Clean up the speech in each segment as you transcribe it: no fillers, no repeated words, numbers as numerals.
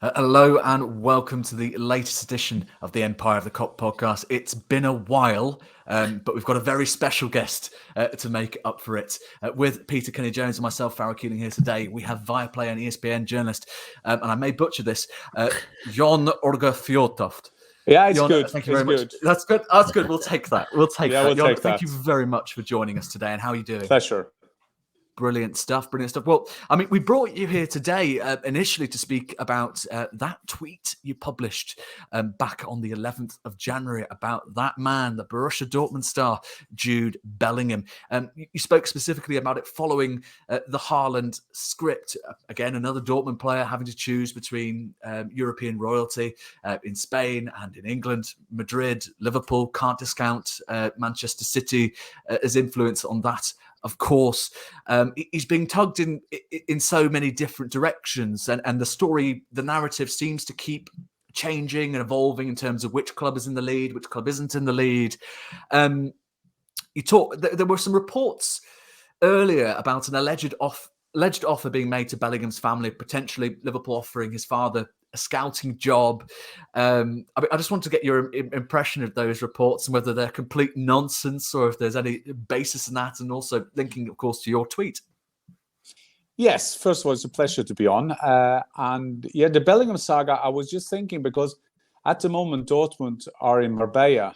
Hello and welcome to the latest edition of the Empire of the Kop podcast. It's been a while, but we've got a very special guest to make up for it. With Peter Kenny-Jones and myself, Farrell Keeling, here today, we have Viaplay and ESPN journalist, and I may butcher this, Jan Åge Fjørtoft. Yeah, it's Jan, good. Thank you very much. Good. That's good. That's good. We'll take that. We'll take that. Jan, take thank that. you very much for joining us today. And how are you doing? Pleasure. Brilliant stuff. Well, I mean, we brought you here today initially to speak about that tweet you published back on the 11th of January about that man, the Borussia Dortmund star, Jude Bellingham. You spoke specifically about it following the Haaland script. Again, another Dortmund player having to choose between European royalty in Spain and in England. Madrid, Liverpool, can't discount Manchester City as influence on that. Of course, he's being tugged in so many different directions, and the narrative seems to keep changing and evolving in terms of which club is in the lead, which club isn't in the lead. There were some reports earlier about an alleged offer being made to Bellingham's family, potentially Liverpool offering his father a scouting job. I just want to get your impression of those reports and whether they're complete nonsense or if there's any basis in that, and also linking, of course, to your tweet. Yes, first of all, it's a pleasure to be on. The Bellingham saga, I was just thinking, because at the moment, Dortmund are in Marbella,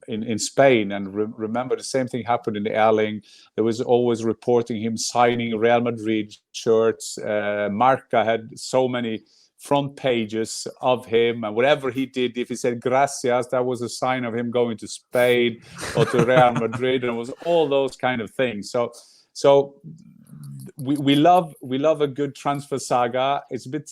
in Spain. And remember, the same thing happened in Erling. There was always reporting him signing Real Madrid shirts. Marca had so many front pages of him, and whatever he did, if he said gracias, that was a sign of him going to Spain or to Real Madrid, and it was all those kind of things. So we love a good transfer saga. It's a bit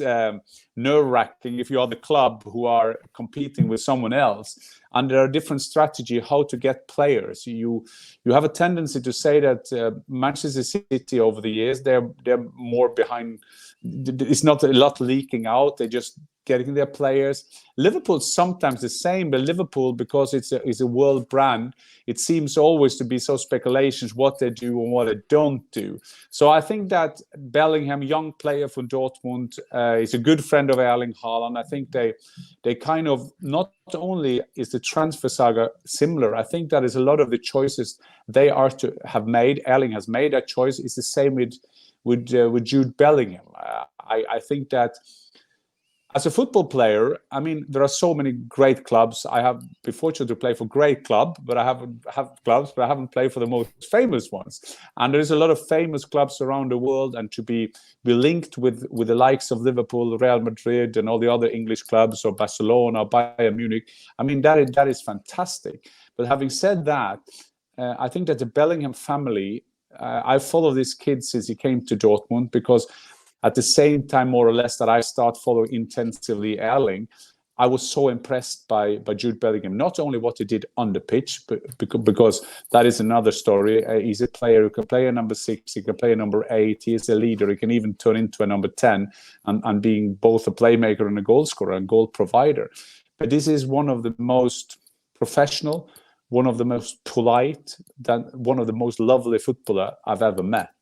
nerve-wracking if you are the club who are competing with someone else, and there are different strategy how to get players. You have a tendency to say that Manchester City over the years they're more behind. It's not a lot leaking out. They're just getting their players. Liverpool's sometimes the same, but Liverpool, because it's a world brand, it seems always to be so speculations what they do and what they don't do. So I think that Bellingham, young player from Dortmund, is a good friend of Erling Haaland. I think they kind of, not only is the transfer saga similar, I think that is a lot of the choices they are to have made. Erling has made that choice. It's the same with Jude Bellingham. I think that as a football player, I mean, there are so many great clubs. I have been fortunate to play for great club, but I haven't played for the most famous ones. And there is a lot of famous clubs around the world, and to be linked with the likes of Liverpool, Real Madrid, and all the other English clubs, or Barcelona, or Bayern Munich, I mean, that is fantastic. But having said that, I think that the Bellingham family, I follow this kid since he came to Dortmund, because at the same time, more or less, that I start following intensively Erling, I was so impressed by Jude Bellingham. Not only what he did on the pitch, but because that is another story. He's a player who can play a number 6, he can play a number 8, he is a leader, he can even turn into a number 10, and being both a playmaker and a goal scorer and goal provider. But this is one of the most professional, one of the most polite, one of the most lovely footballer I've ever met.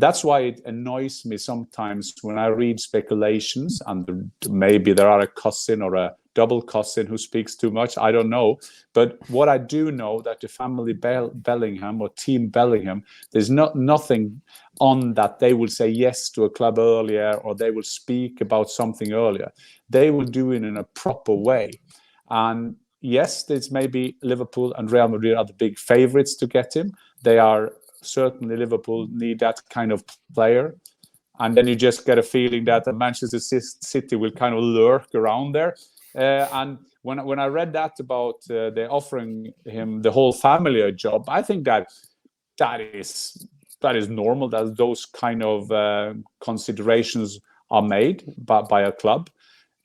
That's why it annoys me sometimes when I read speculations, and maybe there are a cousin or a double cousin who speaks too much. I don't know. But what I do know, that the family Bellingham or team Bellingham, there's nothing on that they will say yes to a club earlier, or they will speak about something earlier. They will do it in a proper way. And yes, there's maybe Liverpool and Real Madrid are the big favorites to get him. They are. Certainly Liverpool need that kind of player, and then you just get a feeling that Manchester City will kind of lurk around there. And when I read that about they're offering him, the whole family, a job, I think that is normal, that those kind of considerations are made by a club.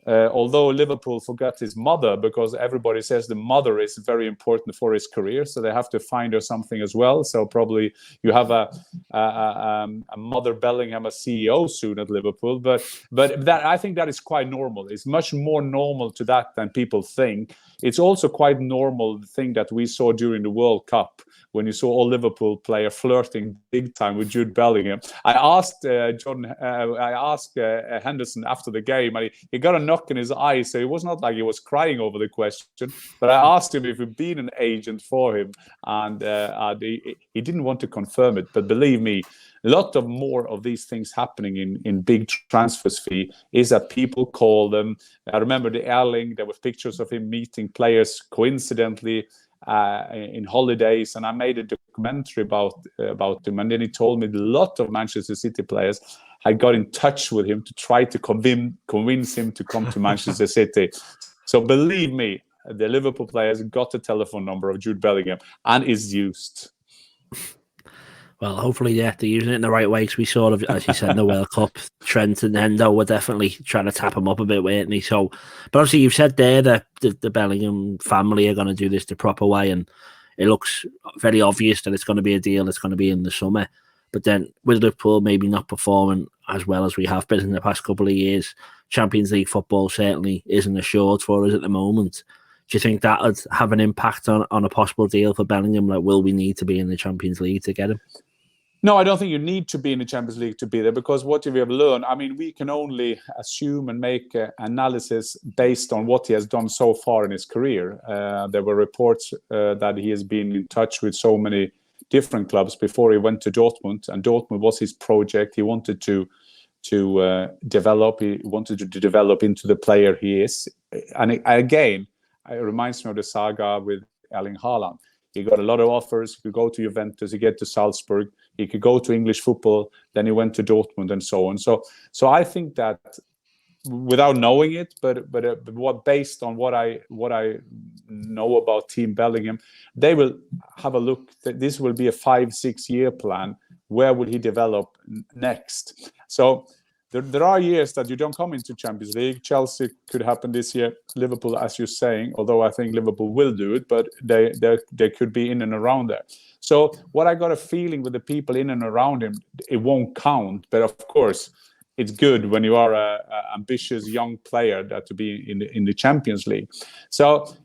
Although Liverpool forgot his mother, because everybody says the mother is very important for his career, so they have to find her something as well. So probably you have a mother Bellingham, a CEO soon at Liverpool. But that, I think that is quite normal. It's much more normal to that than people think. it's also quite normal thing that we saw during the World Cup, when you saw all Liverpool players flirting big time with Jude Bellingham. I asked Henderson after the game, and he got a knock in his eye, so it was not like he was crying over the question. But I asked him if he'd been an agent for him, and he didn't want to confirm it. But believe me, a lot of more of these things happening in big transfers fee is that people call them. I remember the Erling, there were pictures of him meeting players coincidentally in holidays, and I made a documentary about him. And then he told me a lot of Manchester City players had got in touch with him to try to convince him to come to Manchester City. So believe me, the Liverpool players got the telephone number of Jude Bellingham and is used. Well, hopefully, yeah, they're using it in the right way, because we sort of, as you said, in the World Cup, Trent and Endo were definitely trying to tap him up a bit, weren't they? So, but obviously you've said there that the Bellingham family are going to do this the proper way, and it looks very obvious that it's going to be a deal that's going to be in the summer. But then with Liverpool maybe not performing as well as we have been in the past couple of years, Champions League football certainly isn't assured for us at the moment. Do you think that would have an impact on a possible deal for Bellingham? Like, will we need to be in the Champions League to get him? No, I don't think you need to be in the Champions League to be there, because what we have learned, I mean, we can only assume and make analysis based on what he has done so far in his career. There were reports that he has been in touch with so many different clubs before he went to Dortmund, and Dortmund was his project. He wanted to develop. He wanted to develop into the player he is. And again, it reminds me of the saga with Erling Haaland. He got a lot of offers. He could go to Juventus, he get to Salzburg, he could go to English football, then he went to Dortmund and so on. So I think that, without knowing it, but what based on what I know about Team Bellingham, they will have a look. This will be a 5-6 year plan. Where will he develop next? So there are years that you don't come into Champions League. Chelsea could happen this year. Liverpool, as you're saying, although I think Liverpool will do it, but they could be in and around there. So what I got a feeling with the people in and around him, it won't count. But of course, it's good when you are a ambitious young player that to be in the Champions League. So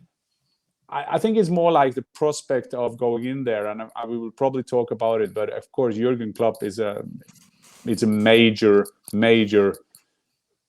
I think it's more like the prospect of going in there, and we will probably talk about it. But of course, Jurgen Klopp is a major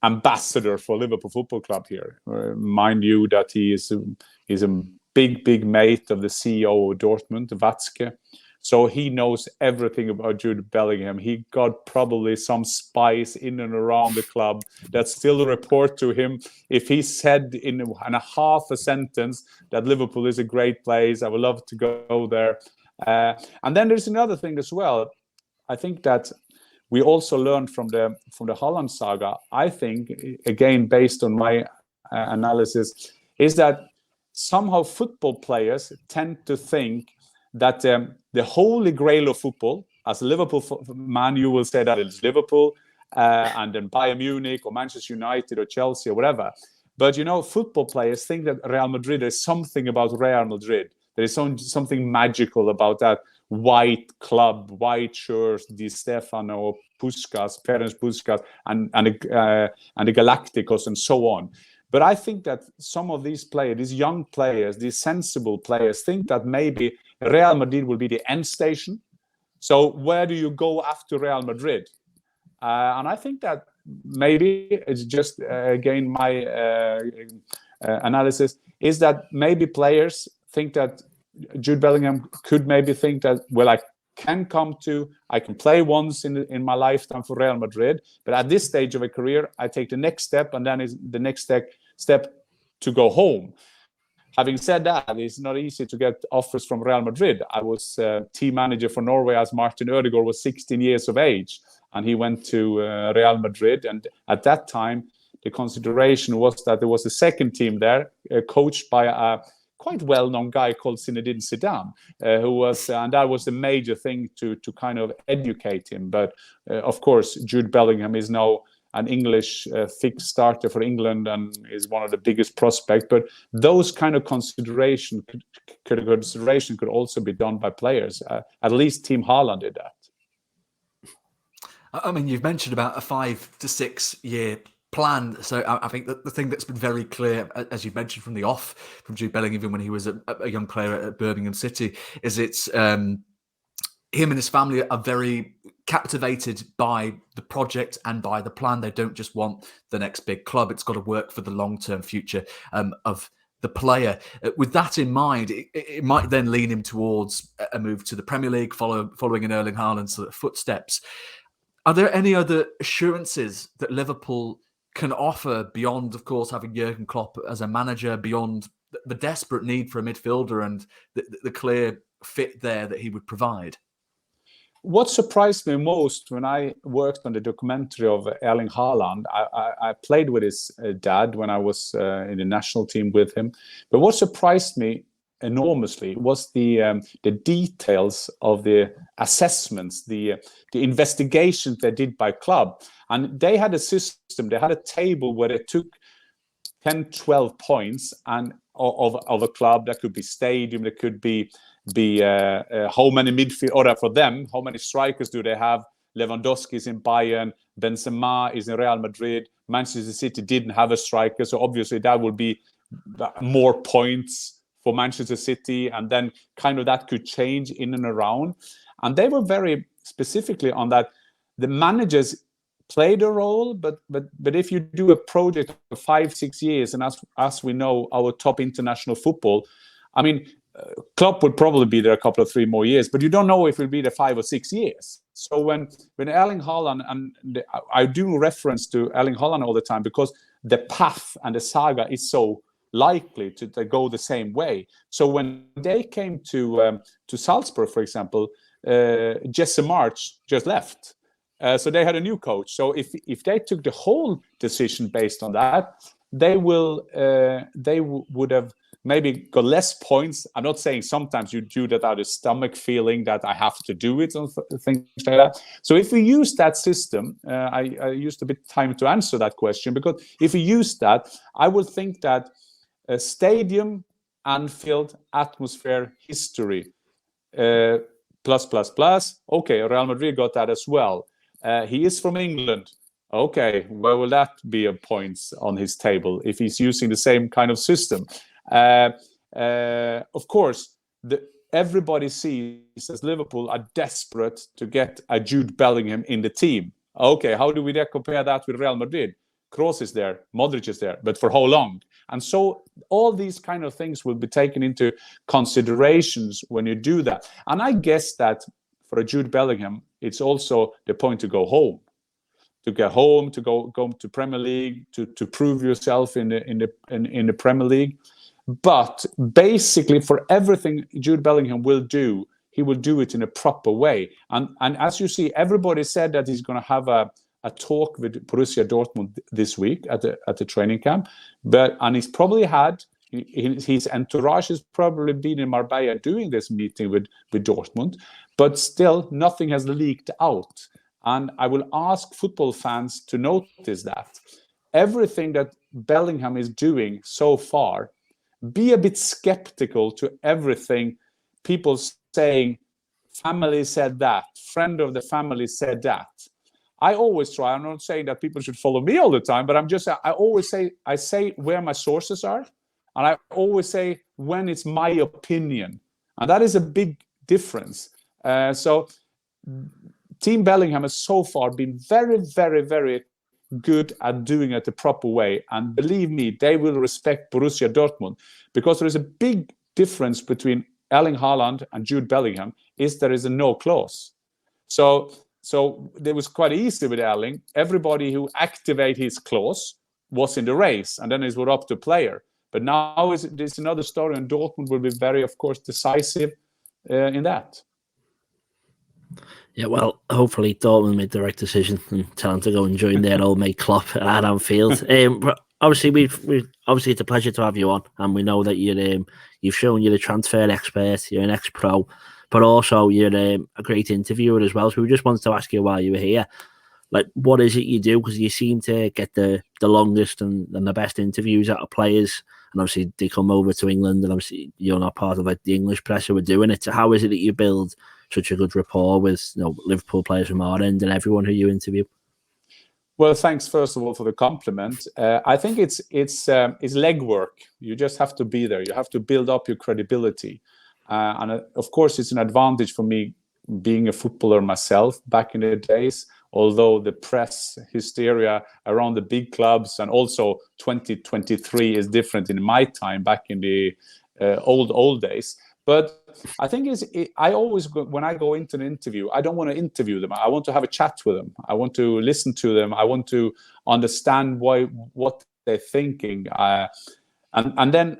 ambassador for Liverpool Football Club here. Mind you that he is a big mate of the CEO of Dortmund, Watzke. So he knows everything about Jude Bellingham. He got probably some spies in and around the club that still report to him. If he said in a half a sentence that Liverpool is a great place, I would love to go there. And then there's another thing as well. I think that we also learned from the Haaland saga, I think, again, based on my analysis, is that somehow football players tend to think that the holy grail of football, as a Liverpool man, you will say that it's Liverpool and then Bayern Munich or Manchester United or Chelsea or whatever. But, football players think that Real Madrid, there's something about Real Madrid. There is something magical about that white club, white shirts, Di Stefano, Puskas, Ferenc Puskas, and the Galacticos and so on. But I think that some of these players, these young players, these sensible players, think that maybe Real Madrid will be the end station. So where do you go after Real Madrid? And I think that maybe it's just, again, my analysis is that maybe players think that Jude Bellingham could maybe think that, well, I can play once in my lifetime for Real Madrid, but at this stage of a career, I take the next step, and then is the next step to go home. Having said that, it's not easy to get offers from Real Madrid. I was team manager for Norway as Martin Ødegaard was 16 years of age, and he went to Real Madrid. And at that time, the consideration was that there was a second team there, coached by a quite well-known guy called Zinedine Zidane, and that was the major thing to kind of educate him. But of course, Jude Bellingham is now an English fixed starter for England and is one of the biggest prospects. But those kind of consideration could also be done by players. At least Team Haaland did that. I mean, you've mentioned about a 5 to 6 year plan. So I think that the thing that's been very clear, as you mentioned from the off, from Jude Bellingham, even when he was a young player at Birmingham City, is it's him and his family are very captivated by the project and by the plan. They don't just want the next big club. It's got to work for the long-term future of the player. With that in mind, it might then lean him towards a move to the Premier League, following in Erling Haaland's sort of footsteps. Are there any other assurances that Liverpool can offer beyond, of course, having Jurgen Klopp as a manager, beyond the desperate need for a midfielder and the clear fit there that he would provide? What surprised me most when I worked on the documentary of Erling Haaland, I played with his dad when I was in the national team with him. But what surprised me enormously was the details of the assessments, the investigations they did by club. And they had a system, they had a table where they took 10, 12 points and of a club. That could be stadium, that could be how many midfield, or for them, how many strikers do they have? Lewandowski is in Bayern, Benzema is in Real Madrid, Manchester City didn't have a striker, so obviously that will be more points for Manchester City, and then kind of that could change in and around. And they were very specifically on that. The managers played a role, but if you do a project for 5-6 years, and as we know, our top international football, I mean, Klopp would probably be there a couple of 3 more years, but you don't know if he'll be there 5 or 6 years. So when Erling Haaland, and I do reference to Erling Haaland all the time because the path and the saga is so likely to go the same way. So when they came to Salzburg, for example, Jesse March just left. So they had a new coach. So if they took the whole decision based on that, they would have maybe got less points. I'm not saying sometimes you do that out of stomach feeling that I have to do it and things like that. So if we use that system, I used a bit of time to answer that question, because if we use that, I would think that a stadium, Anfield, atmosphere, history, plus. Okay, Real Madrid got that as well. He is from England. Okay, where will that be of points on his table if he's using the same kind of system? Of course, everybody sees as Liverpool are desperate to get a Jude Bellingham in the team. Okay, how do we compare that with Real Madrid? Kroos is there, Modric is there, but for how long? And so all these kind of things will be taken into considerations when you do that. And I guess that for a Jude Bellingham, it's also the point to go home. To get home, to go to Premier League, to prove yourself in the Premier League. But basically, for everything Jude Bellingham will do, he will do it in a proper way. And as you see, everybody said that he's going to have a talk with Borussia Dortmund this week at the training camp. And he's probably had his entourage has probably been in Marbella doing this meeting with Dortmund, but still nothing has leaked out. And I will ask football fans to notice that everything that Bellingham is doing so far, be a bit skeptical to everything people saying, family said that, friend of the family said that. I always try, I'm not saying that people should follow me all the time, but I say where my sources are, and I always say when it's my opinion. And that is a big difference. So Team Bellingham has so far been very, very, very good at doing it the proper way. And believe me, they will respect Borussia Dortmund, because there is a big difference between Erling Haaland and Jude Bellingham is there is a no clause. So it was quite easy with Erling. Everybody who activated his clause was in the race, and then it was up to player. But now it's another story, and Dortmund will be very, of course, decisive in that. Yeah, well, hopefully Dortmund made the right decision and tell him to go and join their old mate Klopp at Anfield. But obviously, obviously it's a pleasure to have you on, and we know that you've shown you're a transfer expert, you're an ex-pro, but also you're a great interviewer as well. So we just wanted to ask you while you were here, like, what is it you do? Because you seem to get the longest and the best interviews out of players, and obviously they come over to England, and obviously you're not part of like the English press who are doing it. So how is it that you build such a good rapport with Liverpool players from our end and everyone who you interview? Well, thanks first of all for the compliment. I think it's legwork. You just have to be there. You have to build up your credibility, and of course, it's an advantage for me being a footballer myself back in the days. Although the press hysteria around the big clubs and also 2023 is different in my time back in the old days. But I think I always go, when I go into an interview, I don't want to interview them. I want to have a chat with them. I want to listen to them. I want to understand what they're thinking. And then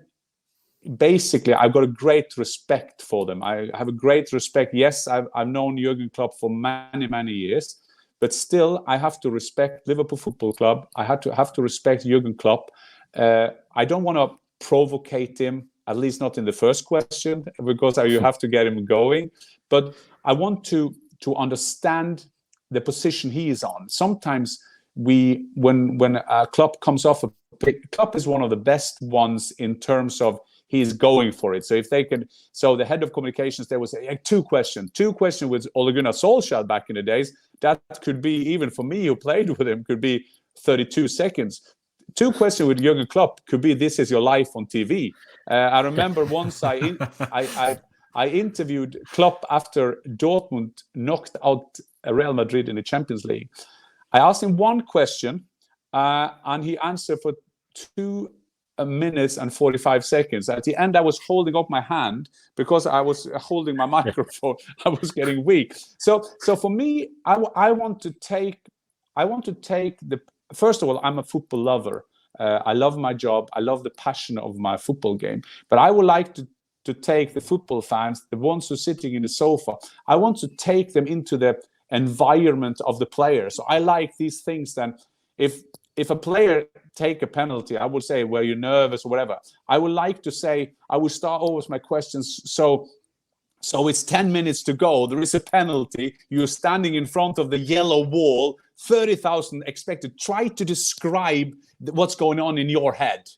basically, I've got a great respect for them. I have a great respect. Yes, I've known Jurgen Klopp for many, many years, but still, I have to respect Liverpool Football Club. I have to respect Jurgen Klopp. I don't want to provocate him. At least not in the first question, because you have to get him going. But I want to understand the position he is on. Sometimes when Klopp comes off a pick, Klopp is one of the best ones in terms of he's going for it. So if they can, so the head of communications, there was two questions with Ole Gunnar Solskjaer back in the days. That could be, even for me who played with him, could be 32 seconds. Two questions with Jurgen Klopp could be, "This is your life on TV." I remember once I interviewed Klopp after Dortmund knocked out Real Madrid in the Champions League. I asked him one question, and he answered for 2 minutes and 45 seconds. At the end, I was holding up my hand because I was holding my microphone. I was getting weak. So for me, I want to take the. First of all, I'm a football lover. I love my job. I love the passion of my football game. But I would like to take the football fans, the ones who are sitting in the sofa, I want to take them into the environment of the player. So I like these things. Then if a player take a penalty, I would say, "Were you nervous?" or whatever. I would like to say, I will start always my questions. So it's 10 minutes to go. There is a penalty. You're standing in front of the yellow wall. 30,000 expected. Try to describe what's going on in your head.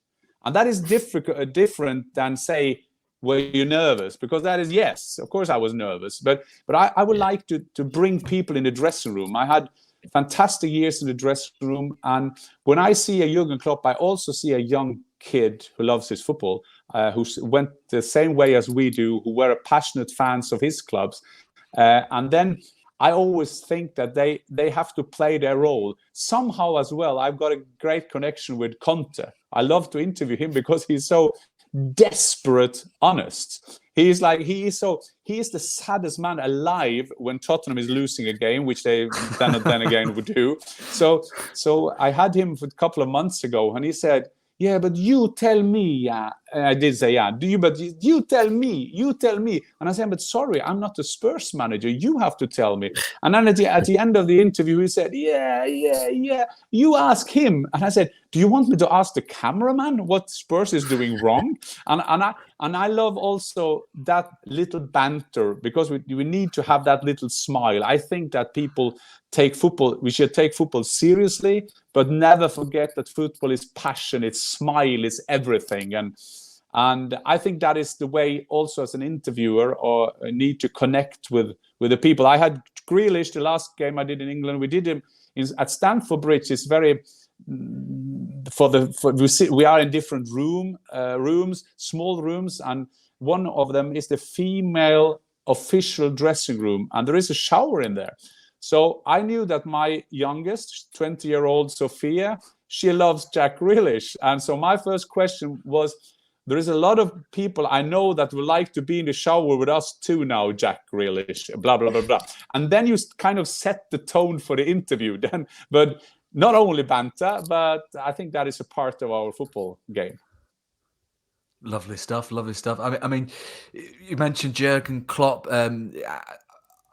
And that is different than say, "Were you nervous?" Because that is, yes, of course I was nervous. But I would like to bring people in the dressing room. I had fantastic years in the dressing room. And when I see a Jurgen Klopp, I also see a young kid who loves his football, who went the same way as we do, who were passionate fans of his clubs. And then I always think that they have to play their role. Somehow as well, I've got a great connection with Conte. I love to interview him because he's so desperate honest. He is the saddest man alive when Tottenham is losing a game, which they then again would do. So I had him a couple of months ago, and he said, "Yeah, but you tell me." I did say, "Yeah, but you tell me. And I said, "But sorry, I'm not the Spurs manager. You have to tell me." And then at the end of the interview, he said, yeah, you ask him." And I said, "Do you want me to ask the cameraman what Spurs is doing wrong?" And I love also that little banter, because we need to have that little smile. I think that we should take football seriously, but never forget that football is passion, it's smile, it's everything. And I think that is the way also as an interviewer, or need to connect with the people. I had Grealish, the last game I did in England. We did him at Stamford Bridge. It's very, we are in different rooms, small rooms, and one of them is the female official dressing room, and there is a shower in there. So I knew that my youngest, 20-year-old Sophia, she loves Jack Grealish. And so my first question was, there is a lot of people I know that would like to be in the shower with us too now, Jack Grealish, blah, blah, blah, blah. And then you kind of set the tone for the interview then. But not only banter, but I think that is a part of our football game. Lovely stuff. I mean, you mentioned Jurgen Klopp.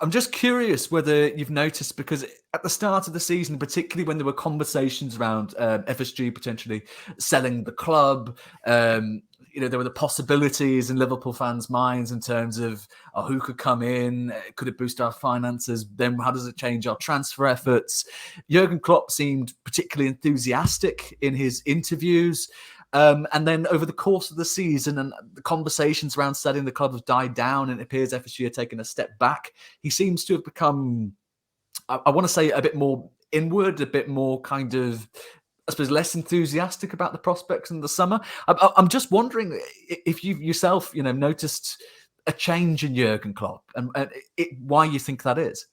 I'm just curious whether you've noticed, because at the start of the season, particularly when there were conversations around FSG potentially selling the club, there were the possibilities in Liverpool fans' minds in terms of who could come in, could it boost our finances, then how does it change our transfer efforts? Jurgen Klopp seemed particularly enthusiastic in his interviews. And then over the course of the season, and the conversations around selling the club have died down, and it appears FSG are taking a step back. He seems to have become, I want to say, a bit more inward, a bit more kind of, I suppose, less enthusiastic about the prospects in the summer. I'm just wondering if you yourself, noticed a change in Jurgen Klopp and why you think that is.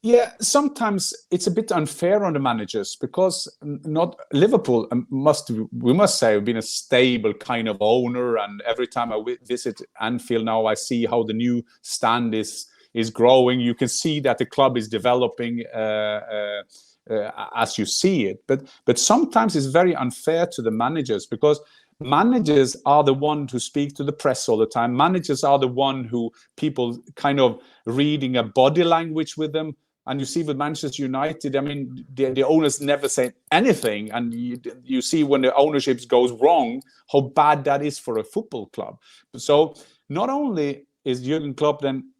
Yeah, sometimes it's a bit unfair on the managers because not Liverpool we must say have been a stable kind of owner, and every time I visit Anfield now, I see how the new stand is growing. You can see that the club is developing as you see it, but sometimes it's very unfair to the managers because managers are the one who speak to the press all the time. Managers are the one who people kind of reading a body language with them. And you see with Manchester United, I mean, the owners never say anything. And you see when the ownership goes wrong, how bad that is for a football club. So not only is Jurgen Klopp then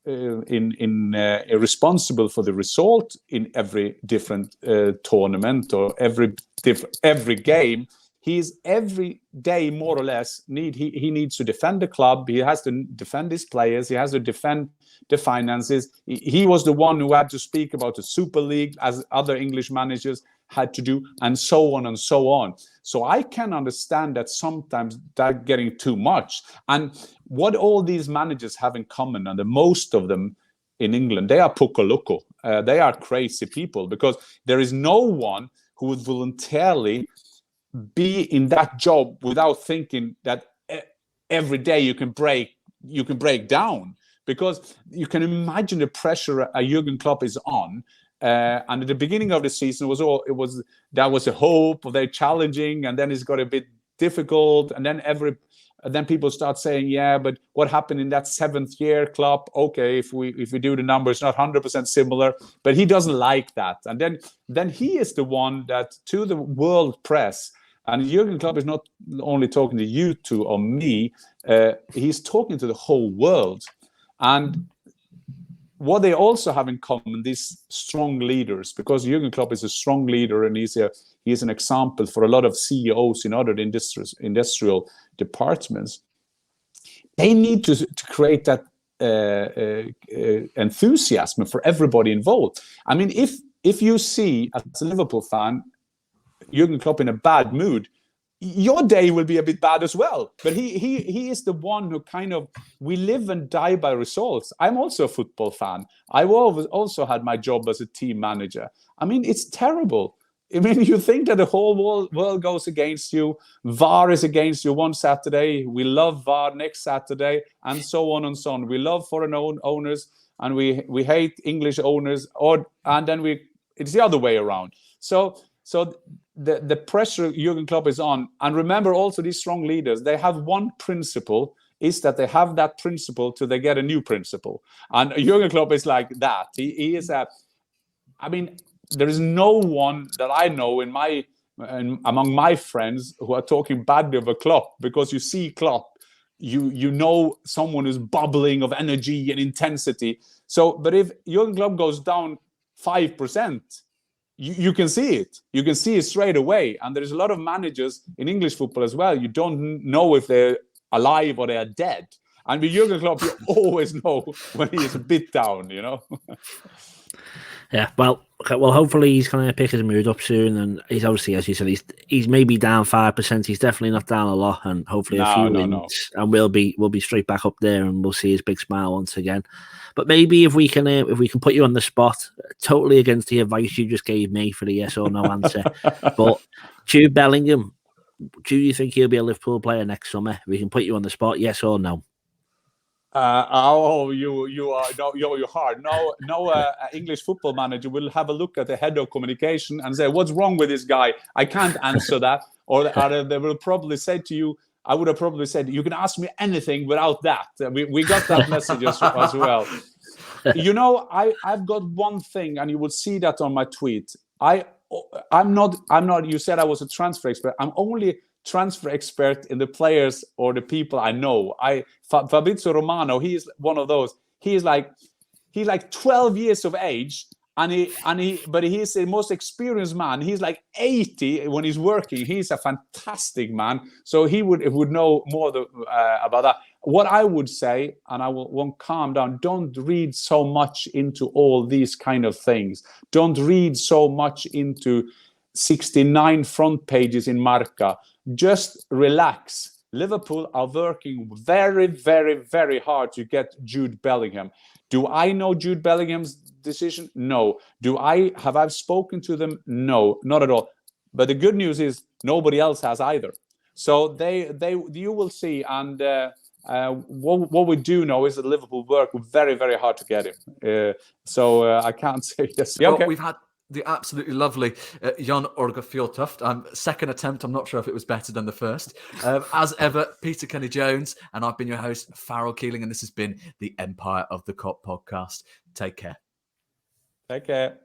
responsible for the result in every different tournament or every game, he's every day more or less he needs to defend the club. He has to defend his players. He has to defend the finances. He was the one who had to speak about the Super League as other English managers had to do, and so on and so on. So I can understand that sometimes that getting too much. And what all these managers have in common, and the most of them in England, they are poco loco. They are crazy people because there is no one who would voluntarily be in that job without thinking that every day you can break down, because you can imagine the pressure Jurgen Klopp is on. And at the beginning of the season that was a hope of they're challenging, and then it's got a bit difficult, and then people start saying, yeah, but what happened in that 7th year, Klopp? Okay, if we do the numbers, not 100% similar, but he doesn't like that. And then he is the one that to the world press. And Jurgen Klopp is not only talking to you two or me, he's talking to the whole world. And what they also have in common, these strong leaders, because Jurgen Klopp is a strong leader and he's an example for a lot of CEOs in other industrial departments. They need to create that enthusiasm for everybody involved. I mean, if you see, as a Liverpool fan, Jurgen Klopp in a bad mood, your day will be a bit bad as well. But he is the one who kind of, we live and die by results. I'm also a football fan. I've always also had my job as a team manager. I mean, it's terrible. I mean, you think that the whole world goes against you. VAR is against you one Saturday. We love VAR next Saturday, and so on and so on. We love foreign owners, and we hate English owners, and then it's the other way around. So the pressure Jurgen Klopp is on, and remember also these strong leaders, they have one principle, is that they have that principle till they get a new principle. And Jurgen Klopp is like that. He is there is no one that I know among my friends who are talking badly of a Klopp, because you see Klopp, you know someone who's bubbling of energy and intensity. So, but if Jurgen Klopp goes down 5%, you can see it. You can see it straight away. And there's a lot of managers in English football as well. You don't know if they're alive or they are dead. And with Jurgen Klopp, you always know when he is a bit down, you know. Yeah, well, hopefully he's going to pick his mood up soon, and he's obviously, as you said, he's maybe down 5%. He's definitely not down a lot, and hopefully a few wins, and we'll be straight back up there, and we'll see his big smile once again. But maybe if we can put you on the spot, totally against the advice you just gave me for the yes or no answer, but Jude Bellingham, do you think he'll be a Liverpool player next summer? We can put you on the spot, yes or no? You're hard. No English football manager will have a look at the head of communication and say, what's wrong with this guy? I can't answer that. Or they will probably say to you, I would have probably said, you can ask me anything without that. We got that message as well. You know, I've got one thing, and you will see that on my tweet. I'm not, you said I was a transfer expert. I'm only transfer expert in the players or the people I know. Fabrizio Romano, he is one of those. He's like 12 years of age, but he's the most experienced man. He's like 80 when he's working. He's a fantastic man. So he would know more about that. What I would say, and I won't calm down, don't read so much into all these kind of things. Don't read so much into 69 front pages in Marca. Just relax. Liverpool are working very, very, very hard to get Jude Bellingham. Do I know Jude Bellingham's decision? No. Have I spoken to them? No, not at all. But the good news is nobody else has either. So you will see. And what we do know is that Liverpool work very, very hard to get him. So I can't say yes. Yeah, okay. We've had the absolutely lovely Jan Åge Fjørtoft. Second attempt, I'm not sure if it was better than the first. As ever, Peter Kenny-Jones, and I've been your host, Farrell Keeling, and this has been the Empire of the Kop podcast. Take care. Take care.